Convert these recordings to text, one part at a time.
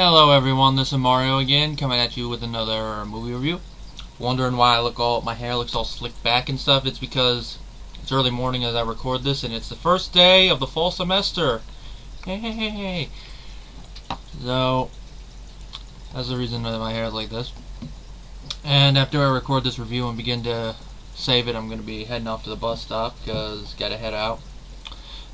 Hello everyone, this is Mario again, coming at you with another movie review. Wondering why my hair looks all slicked back and stuff? It's because it's early morning as I record this, and it's the first day of the fall semester. Hey. So, that's the reason that my hair is like this. And after I record this review and begin to save it, I'm going to be heading off to the bus stop, because gotta head out.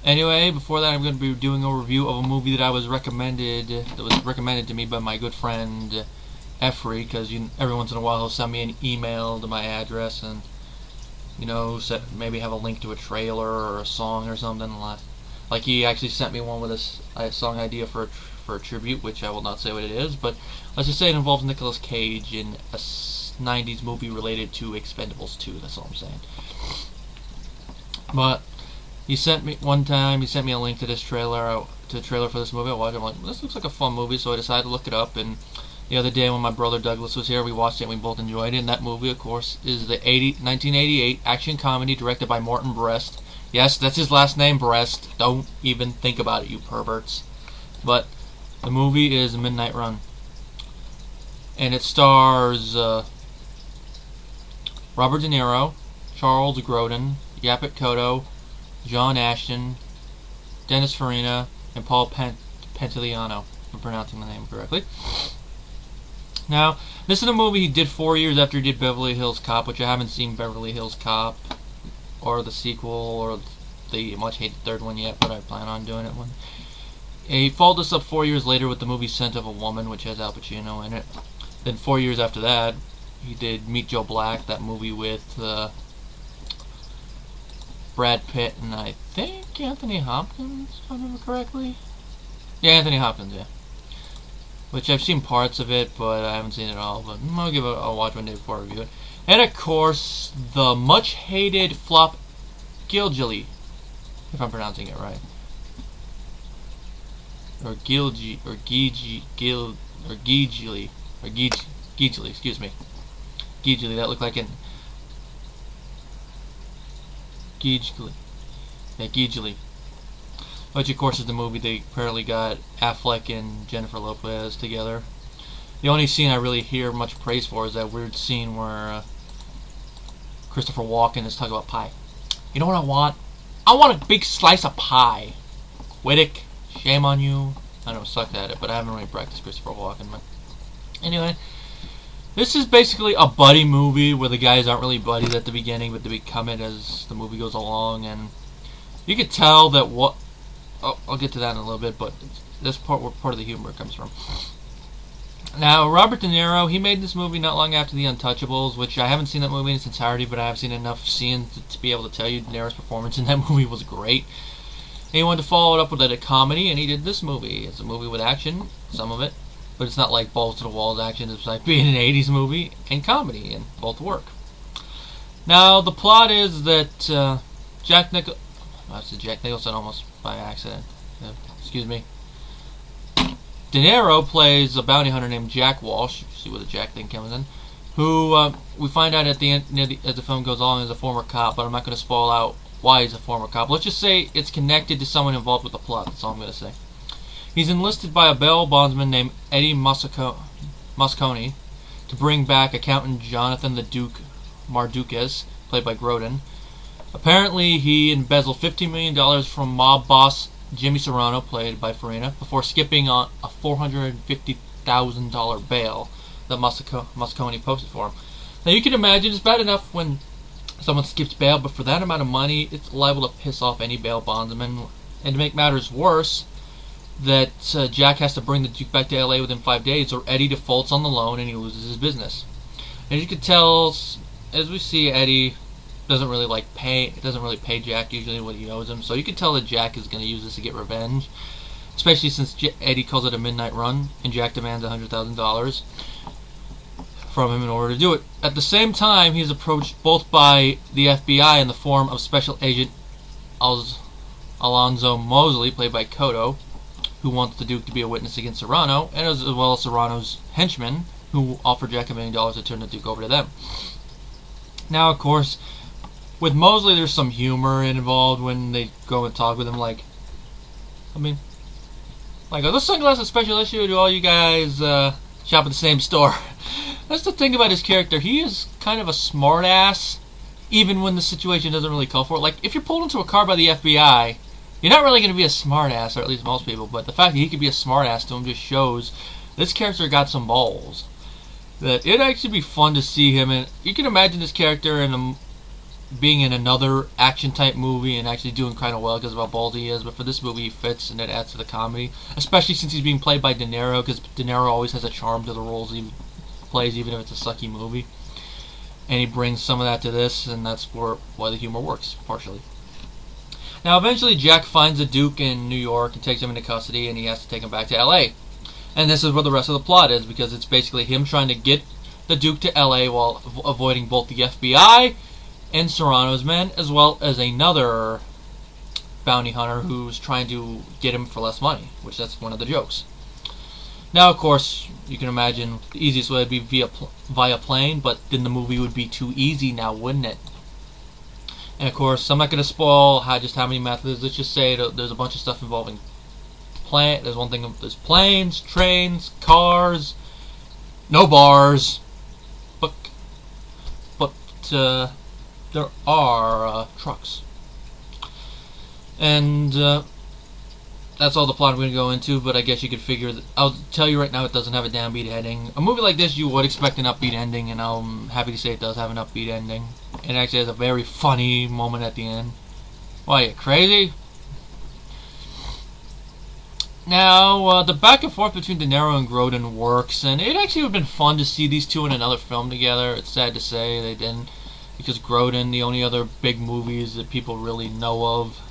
Anyway, before that, I'm going to be doing a review of a movie that was recommended to me by my good friend Efri, because every once in a while he'll send me an email to my address and, maybe have a link to a trailer or a song or something. Like he actually sent me one with a song idea for a tribute, which I will not say what it is, but let's just say it involves Nicolas Cage in a 90s movie related to Expendables 2, that's all I'm saying. But he sent me a link to this trailer, for this movie. I watched it, I'm like, this looks like a fun movie, so I decided to look it up, and the other day when my brother Douglas was here, we watched it and we both enjoyed it, and that movie, of course, is the 1988 action comedy directed by Martin Brest. Yes, that's his last name, Brest. Don't even think about it, you perverts. But the movie is Midnight Run, and it stars Robert De Niro, Charles Grodin, Yaphet Kotto, John Ashton, Dennis Farina, and Paul Pantoliano, if I'm pronouncing the name correctly. Now, this is a movie he did 4 years after he did Beverly Hills Cop, which I haven't seen Beverly Hills Cop, or the sequel, or the much-hated third one yet, but I plan on doing it one. He followed this up 4 years later with the movie Scent of a Woman, which has Al Pacino in it. Then 4 years after that, he did Meet Joe Black, that movie with Brad Pitt and I think Anthony Hopkins, if I remember correctly. Yeah, Anthony Hopkins, yeah. Which I've seen parts of it, but I haven't seen it all. But I'll give it a watch one day before I review it. And of course, the much-hated flop Gilgilly, if I'm pronouncing it right, or Gilgilly, excuse me, Gilgilly. That looked like an Gilgilly. Which of course is the movie they apparently got Affleck and Jennifer Lopez together. The only scene I really hear much praise for is that weird scene where Christopher Walken is talking about pie. You know what I want? I want a big slice of pie. Whittick, shame on you. I know I sucked at it, but I haven't really practiced Christopher Walken. But anyway, this is basically a buddy movie where the guys aren't really buddies at the beginning, but they become it as the movie goes along, and you could tell that I'll get to that in a little bit, but this part where part of the humor comes from. Now, Robert De Niro, he made this movie not long after The Untouchables, which I haven't seen that movie in its entirety, but I have seen enough scenes to be able to tell you De Niro's performance in that movie was great. And he wanted to follow it up with a comedy, and he did this movie. It's a movie with action, some of it, but it's not like balls to the walls action. It's like being an 80s movie and comedy, and both work. Now, the plot is that Jack Nicholson almost by accident. Excuse me. De Niro plays a bounty hunter named Jack Walsh. See where the Jack thing comes in. Who we find out at the end, as the film goes on, is a former cop. But I'm not going to spoil out why he's a former cop. Let's just say it's connected to someone involved with the plot. That's all I'm going to say. He's enlisted by a bail bondsman named Eddie Moscone to bring back accountant Jonathan the Duke Mardukas, played by Grodin. Apparently, he embezzled $15 million from mob boss Jimmy Serrano, played by Farina, before skipping on a $450,000 bail that Moscone posted for him. Now, you can imagine it's bad enough when someone skips bail, but for that amount of money, it's liable to piss off any bail bondsman. And to make matters worse, that Jack has to bring the Duke back to LA within 5 days, or Eddie defaults on the loan and he loses his business. As you can tell, as we see, Eddie doesn't really pay Jack usually what he owes him, so you can tell that Jack is going to use this to get revenge, especially since Eddie calls it a midnight run and Jack demands $100,000 from him in order to do it. At the same time, he's approached both by the FBI in the form of Special Agent Alonzo Mosley, played by Kotto, who wants the Duke to be a witness against Serrano, and as well as Serrano's henchmen, who offer Jack $1 million to turn the Duke over to them. Now, of course, with Mosley, there's some humor involved when they go and talk with him, like, Like, are those sunglasses special issue? Or do all you guys shop at the same store? That's the thing about his character. He is kind of a smartass, even when the situation doesn't really call for it. Like, if you're pulled into a car by the FBI, you're not really going to be a smartass, or at least most people. But the fact that he could be a smartass to him just shows this character got some balls. That it'd actually be fun to see him, and you can imagine this character being in another action type movie and actually doing kind of well because of how ballsy he is. But for this movie, he fits, and it adds to the comedy, especially since he's being played by De Niro, because De Niro always has a charm to the roles he plays, even if it's a sucky movie. And he brings some of that to this, and that's why the humor works partially. Now, eventually, Jack finds the Duke in New York and takes him into custody, and he has to take him back to L.A. And this is where the rest of the plot is, because it's basically him trying to get the Duke to L.A. while avoiding both the FBI and Serrano's men, as well as another bounty hunter who's trying to get him for less money, which that's one of the jokes. Now, of course, you can imagine the easiest way would be via plane, but then the movie would be too easy now, wouldn't it? And of course, I'm not going to spoil just how many methods. Let's just say there's a bunch of stuff involving there's planes, trains, cars, no bars, but there are trucks. And that's all the plot I'm going to go into, but I guess you could figure that. I'll tell you right now, it doesn't have a downbeat ending. A movie like this, you would expect an upbeat ending, and I'm happy to say it does have an upbeat ending. It actually has a very funny moment at the end. Why, you crazy? Now, the back and forth between De Niro and Grodin works, and it actually would have been fun to see these two in another film together. It's sad to say they didn't, because Grodin, the only other big movies that people really know of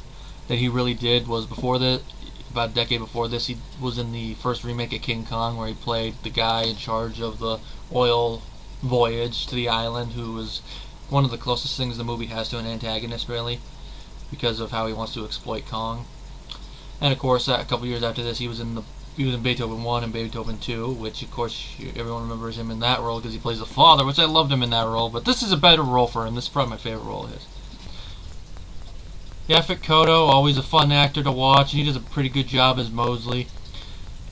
that he really did was about a decade before this. He was in the first remake of King Kong, where he played the guy in charge of the oil voyage to the island, who was one of the closest things the movie has to an antagonist, really, because of how he wants to exploit Kong. And of course, a couple years after this, he was in Beethoven 1 and Beethoven 2, which of course everyone remembers him in that role because he plays the father, which I loved him in that role. But this is a better role for him. This is probably my favorite role of his. Yaphet Kotto, always a fun actor to watch, and he does a pretty good job as Mosley.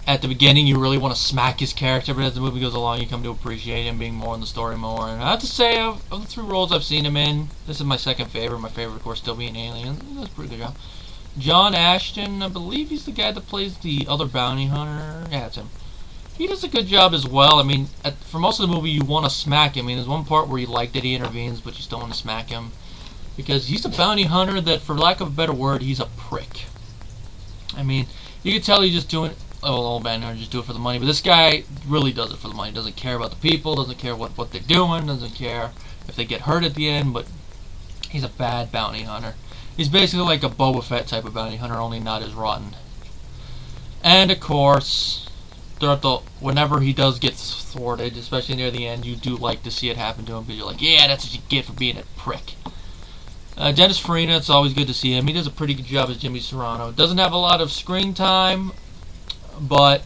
At the beginning, you really want to smack his character, but as the movie goes along, you come to appreciate him being more in the story more. And I have to say, of the three roles I've seen him in, this is my second favorite. My favorite, of course, still being Alien. He does a pretty good job. John Ashton, I believe he's the guy that plays the other bounty hunter. Yeah, it's him. He does a good job as well. I mean, for most of the movie, you want to smack him. I mean, there's one part where you like that he intervenes, but you still want to smack him. Because he's a bounty hunter that, for lack of a better word, he's a prick. I mean, you can tell he's just doing it. Oh, old bounty hunters just do it for the money. But this guy really does it for the money. Doesn't care about the people. Doesn't care what they're doing. Doesn't care if they get hurt at the end. But he's a bad bounty hunter. He's basically like a Boba Fett type of bounty hunter, only not as rotten. And of course, whenever he does get thwarted, especially near the end, you do like to see it happen to him because you're like, yeah, that's what you get for being a prick. Dennis Farina, it's always good to see him. He does a pretty good job as Jimmy Serrano. Doesn't have a lot of screen time, but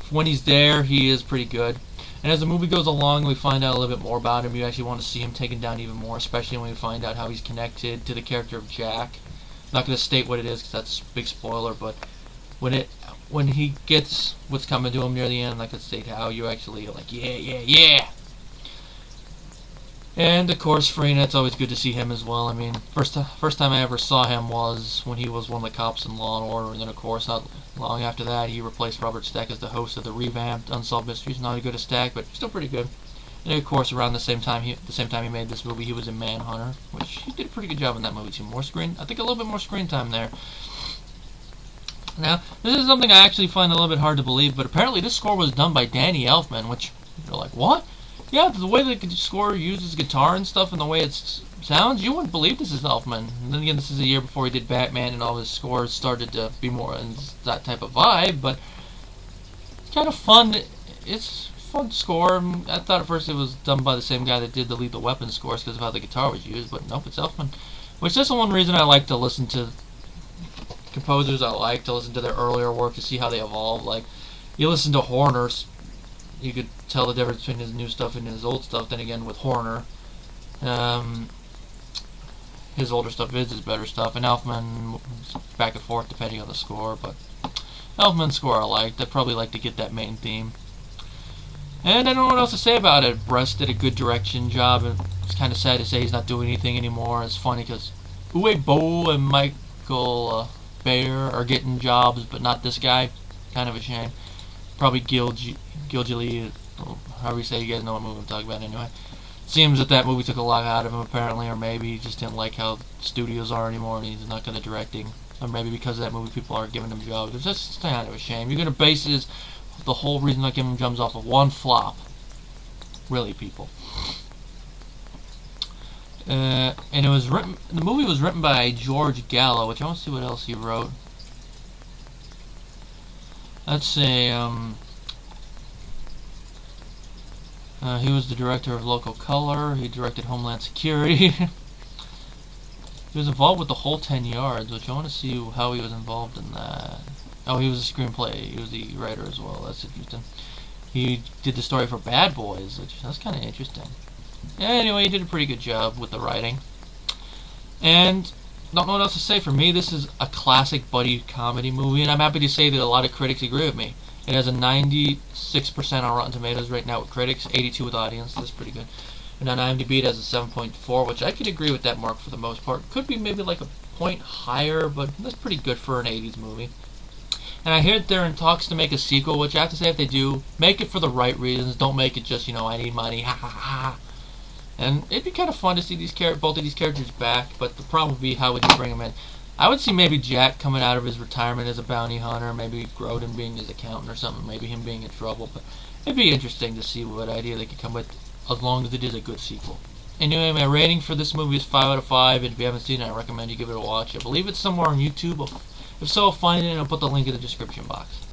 when he's there, he is pretty good. And as the movie goes along, we find out a little bit more about him. You actually want to see him taken down even more, especially when we find out how he's connected to the character of Jack. I'm not going to state what it is because that's a big spoiler, but when he gets what's coming to him near the end, I'm not going to state how, you actually are like, yeah. And of course, Farina, it's always good to see him as well. I mean, first time I ever saw him was when he was one of the cops in Law and Order, and then of course, not long after that, he replaced Robert Stack as the host of the revamped Unsolved Mysteries. Not as good as Stack, but still pretty good. And of course, around the same time he made this movie, he was in Manhunter, which he did a pretty good job in that movie too. I think a little bit more screen time there. Now, this is something I actually find a little bit hard to believe, but apparently this score was done by Danny Elfman, which you're like, what? Yeah, the way the score uses guitar and stuff and the way it sounds, you wouldn't believe this is Elfman. And then again, this is a year before he did Batman and all his scores started to be more in that type of vibe, but it's kind of fun. It's a fun score. I thought at first it was done by the same guy that did the Lethal Weapon scores because of how the guitar was used, but nope, it's Elfman. Which is the one reason I like to listen to composers. I like to listen to their earlier work to see how they evolve. Like, you listen to Horner's, you could tell the difference between his new stuff and his old stuff. Then again, with Horner, his older stuff is his better stuff, and Elfman back and forth depending on the score. But Elfman's score I liked. I'd probably like to get that main theme. And I don't know what else to say about it. Brest did a good direction job, and it's kind of sad to say he's not doing anything anymore. It's funny because Uwe Boll and Michael Bayer are getting jobs, but not this guy. Kind of a shame. Probably Gilgili, however you say, you guys know what movie I'm talking about anyway. Seems that movie took a lot out of him apparently, or maybe he just didn't like how studios are anymore and he's not good at directing. Or maybe because of that movie people aren't giving him jobs. It's just kind of a shame. You're going to base the whole reason not giving him jobs off of one flop. Really, people. And it was written. The movie was written by George Gallo, which I want to see what else he wrote. Let's say he was the director of Local Color. He directed Homeland Security. He was involved with the whole 10 Yards, which I want to see how he was involved in that. Oh, he was a screenplay. He was the writer as well. That's interesting. He did the story for Bad Boys, which that's kind of interesting. Yeah, anyway, he did a pretty good job with the writing. And don't know what else to say. For me, this is a classic buddy comedy movie, and I'm happy to say that a lot of critics agree with me. It has a 96% on Rotten Tomatoes right now with critics, 82% with audience. That's pretty good. And on IMDb, it has a 7.4, which I could agree with that mark for the most part. Could be maybe like a point higher, but that's pretty good for an 80s movie. And I hear they're in talks to make a sequel, which I have to say, if they do, make it for the right reasons. Don't make it just, I need money, ha ha ha. And it'd be kind of fun to see both of these characters back, but the problem would be, how would you bring them in? I would see maybe Jack coming out of his retirement as a bounty hunter, maybe Grodin being his accountant or something, maybe him being in trouble. But it'd be interesting to see what idea they could come with, as long as it is a good sequel. Anyway, my rating for this movie is 5 out of 5, and if you haven't seen it, I recommend you give it a watch. I believe it's somewhere on YouTube. If so, find it and I'll put the link in the description box.